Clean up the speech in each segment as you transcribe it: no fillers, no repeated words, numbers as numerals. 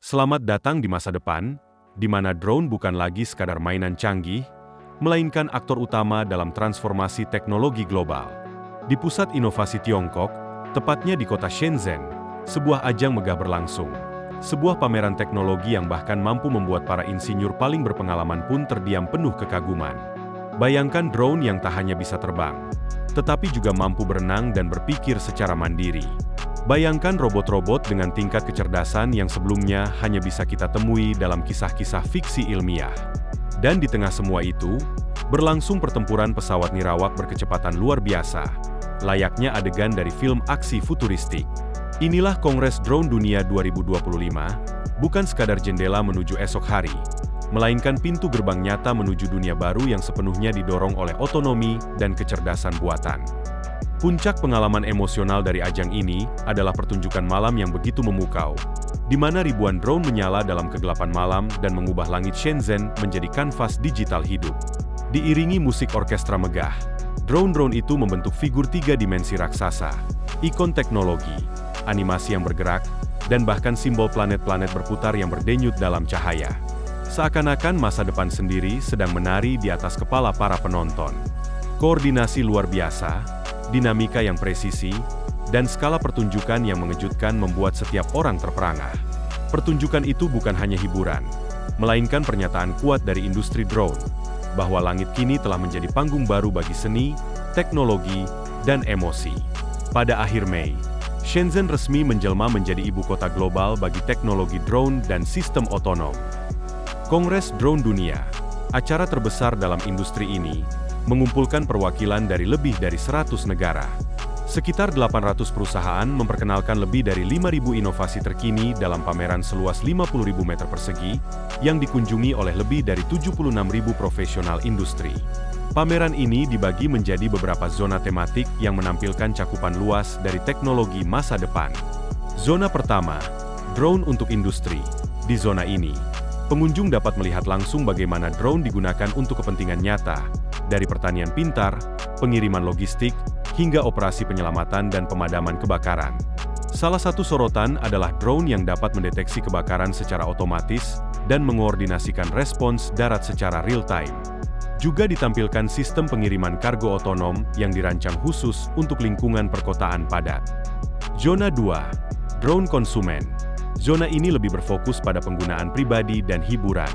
Selamat datang di masa depan, di mana drone bukan lagi sekadar mainan canggih, melainkan aktor utama dalam transformasi teknologi global. Di pusat inovasi Tiongkok, tepatnya di kota Shenzhen, sebuah ajang megah berlangsung. Sebuah pameran teknologi yang bahkan mampu membuat para insinyur paling berpengalaman pun terdiam penuh kekaguman. Bayangkan drone yang tak hanya bisa terbang, tetapi juga mampu berenang dan berpikir secara mandiri. Bayangkan robot-robot dengan tingkat kecerdasan yang sebelumnya hanya bisa kita temui dalam kisah-kisah fiksi ilmiah. Dan di tengah semua itu, berlangsung pertempuran pesawat nirawak berkecepatan luar biasa, layaknya adegan dari film aksi futuristik. Inilah Kongres Drone Dunia 2025, bukan sekadar jendela menuju esok hari, melainkan pintu gerbang nyata menuju dunia baru yang sepenuhnya didorong oleh otonomi dan kecerdasan buatan. Puncak pengalaman emosional dari ajang ini adalah pertunjukan malam yang begitu memukau, di mana ribuan drone menyala dalam kegelapan malam dan mengubah langit Shenzhen menjadi kanvas digital hidup. Diiringi musik orkestra megah, drone-drone itu membentuk figur tiga dimensi raksasa, ikon teknologi, animasi yang bergerak, dan bahkan simbol planet-planet berputar yang berdenyut dalam cahaya. Seakan-akan masa depan sendiri sedang menari di atas kepala para penonton. Koordinasi luar biasa, dinamika yang presisi, dan skala pertunjukan yang mengejutkan membuat setiap orang terperangah. Pertunjukan itu bukan hanya hiburan, melainkan pernyataan kuat dari industri drone, bahwa langit kini telah menjadi panggung baru bagi seni, teknologi, dan emosi. Pada akhir Mei, Shenzhen resmi menjelma menjadi ibu kota global bagi teknologi drone dan sistem otonom. Kongres Drone Dunia, acara terbesar dalam industri ini, mengumpulkan perwakilan dari lebih dari 100 negara. Sekitar 800 perusahaan memperkenalkan lebih dari 5.000 inovasi terkini dalam pameran seluas 50.000 meter persegi, yang dikunjungi oleh lebih dari 76.000 profesional industri. Pameran ini dibagi menjadi beberapa zona tematik yang menampilkan cakupan luas dari teknologi masa depan. Zona pertama, drone untuk industri. Di zona ini, pengunjung dapat melihat langsung bagaimana drone digunakan untuk kepentingan nyata, dari pertanian pintar, pengiriman logistik, hingga operasi penyelamatan dan pemadaman kebakaran. Salah satu sorotan adalah drone yang dapat mendeteksi kebakaran secara otomatis dan mengoordinasikan respons darat secara real-time. Juga ditampilkan sistem pengiriman kargo otonom yang dirancang khusus untuk lingkungan perkotaan padat. Zona 2, drone konsumen. Zona ini lebih berfokus pada penggunaan pribadi dan hiburan.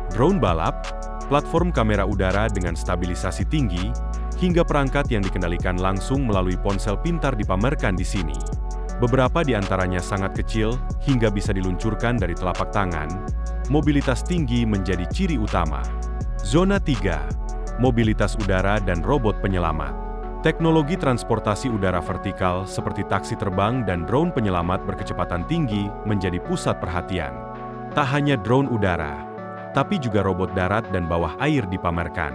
Drone balap, platform kamera udara dengan stabilisasi tinggi, hingga perangkat yang dikendalikan langsung melalui ponsel pintar dipamerkan di sini. Beberapa di antaranya sangat kecil, hingga bisa diluncurkan dari telapak tangan. Mobilitas tinggi menjadi ciri utama. Zona 3, mobilitas udara dan robot penyelamat. Teknologi transportasi udara vertikal seperti taksi terbang dan drone penyelamat berkecepatan tinggi menjadi pusat perhatian. Tak hanya drone udara, tapi juga robot darat dan bawah air dipamerkan.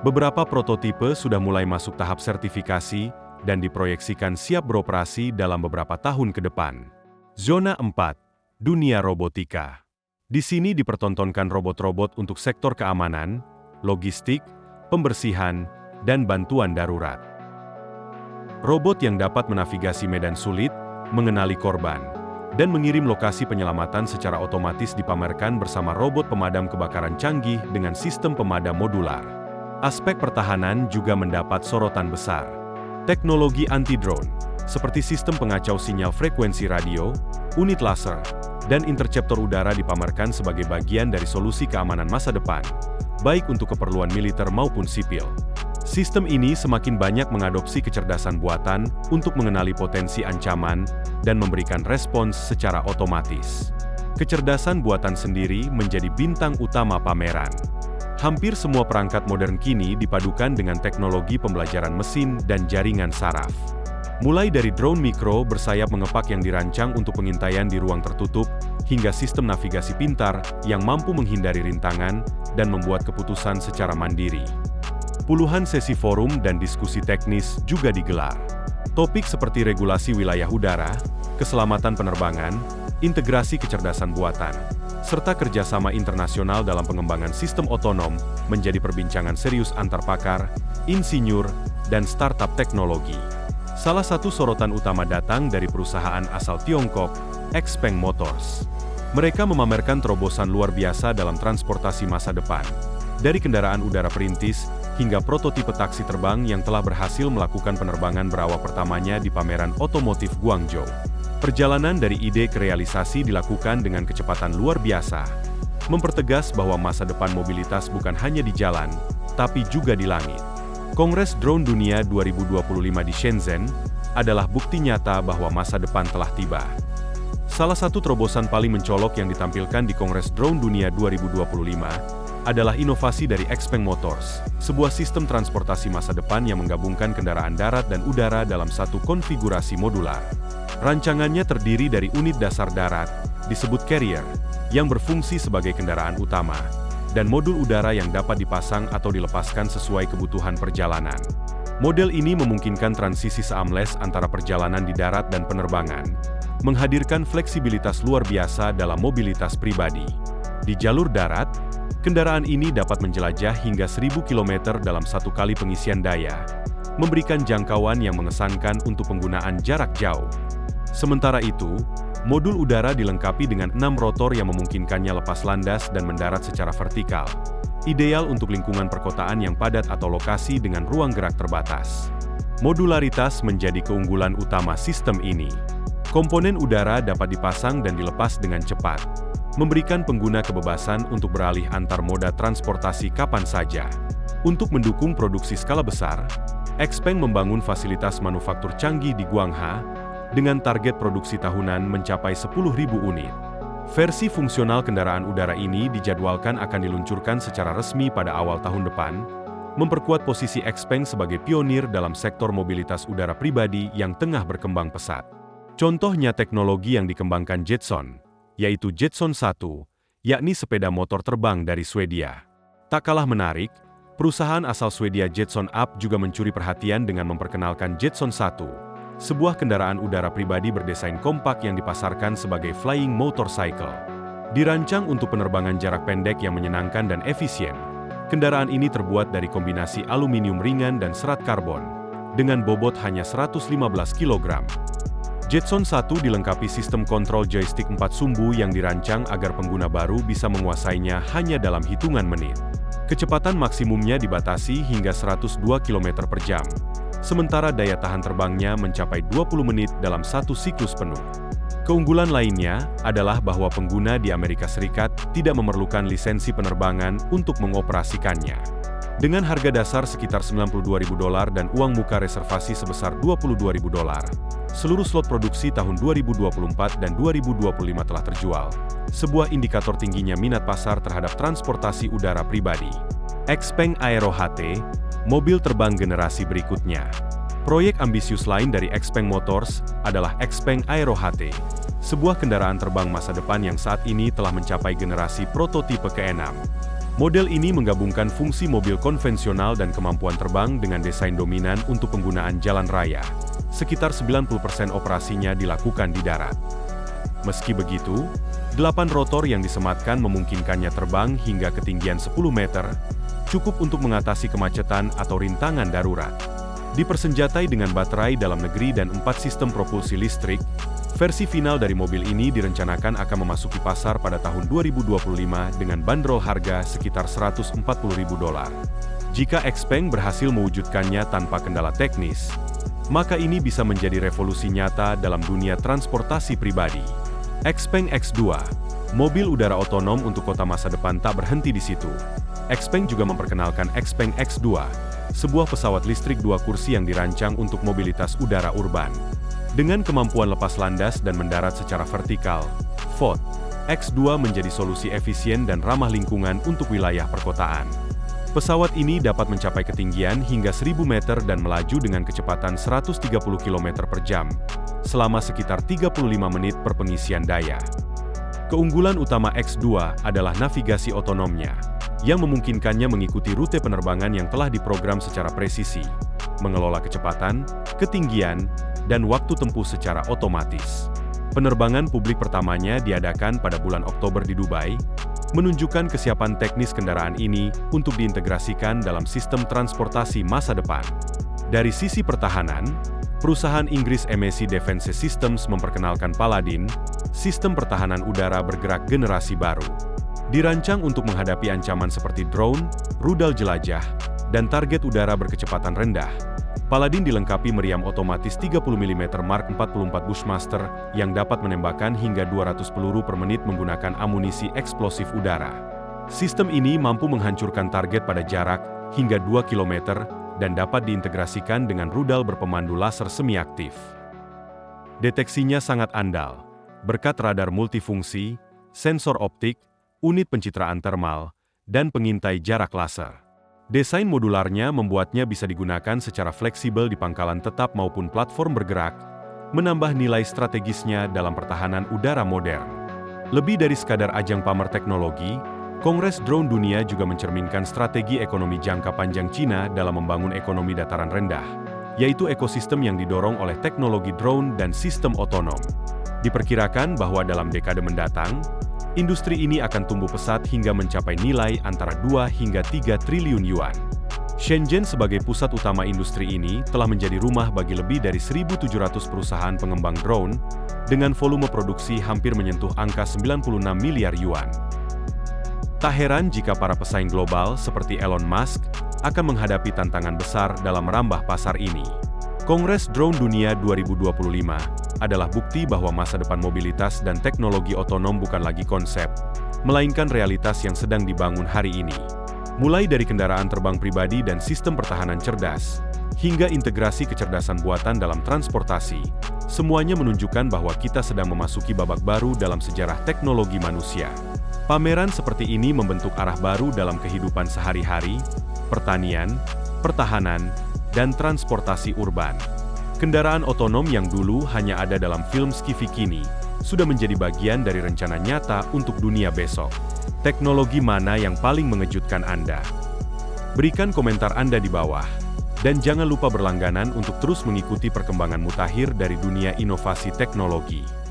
Beberapa prototipe sudah mulai masuk tahap sertifikasi dan diproyeksikan siap beroperasi dalam beberapa tahun ke depan. Zona 4, dunia robotika. Di sini dipertontonkan robot-robot untuk sektor keamanan, logistik, pembersihan, dan bantuan darurat. Robot yang dapat menavigasi medan sulit, mengenali korban, dan mengirim lokasi penyelamatan secara otomatis dipamerkan bersama robot pemadam kebakaran canggih dengan sistem pemadam modular. Aspek pertahanan juga mendapat sorotan besar. Teknologi anti-drone, seperti sistem pengacau sinyal frekuensi radio, unit laser, dan interceptor udara dipamerkan sebagai bagian dari solusi keamanan masa depan, baik untuk keperluan militer maupun sipil. Sistem ini semakin banyak mengadopsi kecerdasan buatan untuk mengenali potensi ancaman dan memberikan respons secara otomatis. Kecerdasan buatan sendiri menjadi bintang utama pameran. Hampir semua perangkat modern kini dipadukan dengan teknologi pembelajaran mesin dan jaringan saraf. Mulai dari drone mikro bersayap mengepak yang dirancang untuk pengintaian di ruang tertutup, hingga sistem navigasi pintar yang mampu menghindari rintangan dan membuat keputusan secara mandiri. Puluhan sesi forum dan diskusi teknis juga digelar. Topik seperti regulasi wilayah udara, keselamatan penerbangan, integrasi kecerdasan buatan, serta kerjasama internasional dalam pengembangan sistem otonom menjadi perbincangan serius antar pakar, insinyur, dan startup teknologi. Salah satu sorotan utama datang dari perusahaan asal Tiongkok, XPeng Motors. Mereka memamerkan terobosan luar biasa dalam transportasi masa depan, dari kendaraan udara perintis hingga prototipe taksi terbang yang telah berhasil melakukan penerbangan berawak pertamanya di pameran otomotif Guangzhou. Perjalanan dari ide ke realisasi dilakukan dengan kecepatan luar biasa, mempertegas bahwa masa depan mobilitas bukan hanya di jalan, tapi juga di langit. Kongres Drone Dunia 2025 di Shenzhen adalah bukti nyata bahwa masa depan telah tiba. Salah satu terobosan paling mencolok yang ditampilkan di Kongres Drone Dunia 2025 adalah inovasi dari XPeng Motors, sebuah sistem transportasi masa depan yang menggabungkan kendaraan darat dan udara dalam satu konfigurasi modular. Rancangannya terdiri dari unit dasar darat, disebut carrier, yang berfungsi sebagai kendaraan utama, dan modul udara yang dapat dipasang atau dilepaskan sesuai kebutuhan perjalanan. Model ini memungkinkan transisi seamless antara perjalanan di darat dan penerbangan, menghadirkan fleksibilitas luar biasa dalam mobilitas pribadi. Di jalur darat, kendaraan ini dapat menjelajah hingga 1000 km dalam satu kali pengisian daya, memberikan jangkauan yang mengesankan untuk penggunaan jarak jauh. Sementara itu, modul udara dilengkapi dengan 6 rotor yang memungkinkannya lepas landas dan mendarat secara vertikal, ideal untuk lingkungan perkotaan yang padat atau lokasi dengan ruang gerak terbatas. Modularitas menjadi keunggulan utama sistem ini. Komponen udara dapat dipasang dan dilepas dengan cepat, memberikan pengguna kebebasan untuk beralih antar moda transportasi kapan saja. Untuk mendukung produksi skala besar, XPeng membangun fasilitas manufaktur canggih di Guangha, dengan target produksi tahunan mencapai 10.000 unit. Versi fungsional kendaraan udara ini dijadwalkan akan diluncurkan secara resmi pada awal tahun depan, memperkuat posisi XPeng sebagai pionir dalam sektor mobilitas udara pribadi yang tengah berkembang pesat. Contohnya teknologi yang dikembangkan Jetson, yaitu Jetson 1, yakni sepeda motor terbang dari Swedia. Tak kalah menarik, perusahaan asal Swedia Jetson Up juga mencuri perhatian dengan memperkenalkan Jetson 1, sebuah kendaraan udara pribadi berdesain kompak yang dipasarkan sebagai flying motorcycle. Dirancang untuk penerbangan jarak pendek yang menyenangkan dan efisien, kendaraan ini terbuat dari kombinasi aluminium ringan dan serat karbon, dengan bobot hanya 115 kg. Jetson 1 dilengkapi sistem kontrol joystick 4 sumbu yang dirancang agar pengguna baru bisa menguasainya hanya dalam hitungan menit. Kecepatan maksimumnya dibatasi hingga 102 km per jam. Sementara daya tahan terbangnya mencapai 20 menit dalam satu siklus penuh. Keunggulan lainnya adalah bahwa pengguna di Amerika Serikat tidak memerlukan lisensi penerbangan untuk mengoperasikannya. Dengan harga dasar sekitar $92.000 dan uang muka reservasi sebesar $22.000, seluruh slot produksi tahun 2024 dan 2025 telah terjual, sebuah indikator tingginya minat pasar terhadap transportasi udara pribadi. XPeng Aero HT, mobil terbang generasi berikutnya. Proyek ambisius lain dari XPeng Motors adalah XPeng Aero HT, sebuah kendaraan terbang masa depan yang saat ini telah mencapai generasi prototipe ke-6. Model ini menggabungkan fungsi mobil konvensional dan kemampuan terbang dengan desain dominan untuk penggunaan jalan raya. Sekitar 90% operasinya dilakukan di darat. Meski begitu, 8 rotor yang disematkan memungkinkannya terbang hingga ketinggian 10 meter, cukup untuk mengatasi kemacetan atau rintangan darurat. Dipersenjatai dengan baterai dalam negeri dan 4 sistem propulsi listrik, versi final dari mobil ini direncanakan akan memasuki pasar pada tahun 2025 dengan bandrol harga sekitar $140.000. Jika XPeng berhasil mewujudkannya tanpa kendala teknis, maka ini bisa menjadi revolusi nyata dalam dunia transportasi pribadi. XPeng X2, mobil udara otonom untuk kota masa depan, tak berhenti di situ. XPeng juga memperkenalkan XPeng X2, sebuah pesawat listrik 2 kursi yang dirancang untuk mobilitas udara urban. Dengan kemampuan lepas landas dan mendarat secara vertikal, FOT, X2 menjadi solusi efisien dan ramah lingkungan untuk wilayah perkotaan. Pesawat ini dapat mencapai ketinggian hingga 1000 meter dan melaju dengan kecepatan 130 km per jam, selama sekitar 35 menit per pengisian daya. Keunggulan utama X2 adalah navigasi otonomnya, yang memungkinkannya mengikuti rute penerbangan yang telah diprogram secara presisi, mengelola kecepatan, ketinggian, dan waktu tempuh secara otomatis. Penerbangan publik pertamanya diadakan pada bulan Oktober di Dubai, menunjukkan kesiapan teknis kendaraan ini untuk diintegrasikan dalam sistem transportasi masa depan. Dari sisi pertahanan, Perusahaan Inggris MSC Defence Systems memperkenalkan Paladin, sistem pertahanan udara bergerak generasi baru. Dirancang untuk menghadapi ancaman seperti drone, rudal jelajah, dan target udara berkecepatan rendah. Paladin dilengkapi meriam otomatis 30 mm Mark 44 Bushmaster yang dapat menembakkan hingga 200 peluru per menit menggunakan amunisi eksplosif udara. Sistem ini mampu menghancurkan target pada jarak hingga 2 km dan dapat diintegrasikan dengan rudal berpemandu laser semi-aktif. Deteksinya sangat andal, berkat radar multifungsi, sensor optik, unit pencitraan termal, dan pengintai jarak laser. Desain modularnya membuatnya bisa digunakan secara fleksibel di pangkalan tetap maupun platform bergerak, menambah nilai strategisnya dalam pertahanan udara modern. Lebih dari sekadar ajang pamer teknologi, Kongres Drone Dunia juga mencerminkan strategi ekonomi jangka panjang Cina dalam membangun ekonomi dataran rendah, yaitu ekosistem yang didorong oleh teknologi drone dan sistem otonom. Diperkirakan bahwa dalam dekade mendatang, industri ini akan tumbuh pesat hingga mencapai nilai antara 2 hingga 3 triliun yuan. Shenzhen sebagai pusat utama industri ini telah menjadi rumah bagi lebih dari 1.700 perusahaan pengembang drone, dengan volume produksi hampir menyentuh angka 96 miliar yuan. Tak heran jika para pesaing global seperti Elon Musk akan menghadapi tantangan besar dalam merambah pasar ini. Kongres Drone Dunia 2025 adalah bukti bahwa masa depan mobilitas dan teknologi otonom bukan lagi konsep, melainkan realitas yang sedang dibangun hari ini. Mulai dari kendaraan terbang pribadi dan sistem pertahanan cerdas, hingga integrasi kecerdasan buatan dalam transportasi, semuanya menunjukkan bahwa kita sedang memasuki babak baru dalam sejarah teknologi manusia. Pameran seperti ini membentuk arah baru dalam kehidupan sehari-hari, pertanian, pertahanan, dan transportasi urban. Kendaraan otonom yang dulu hanya ada dalam film sci-fi kini, sudah menjadi bagian dari rencana nyata untuk dunia besok. Teknologi mana yang paling mengejutkan Anda? Berikan komentar Anda di bawah. Dan jangan lupa berlangganan untuk terus mengikuti perkembangan mutakhir dari dunia inovasi teknologi.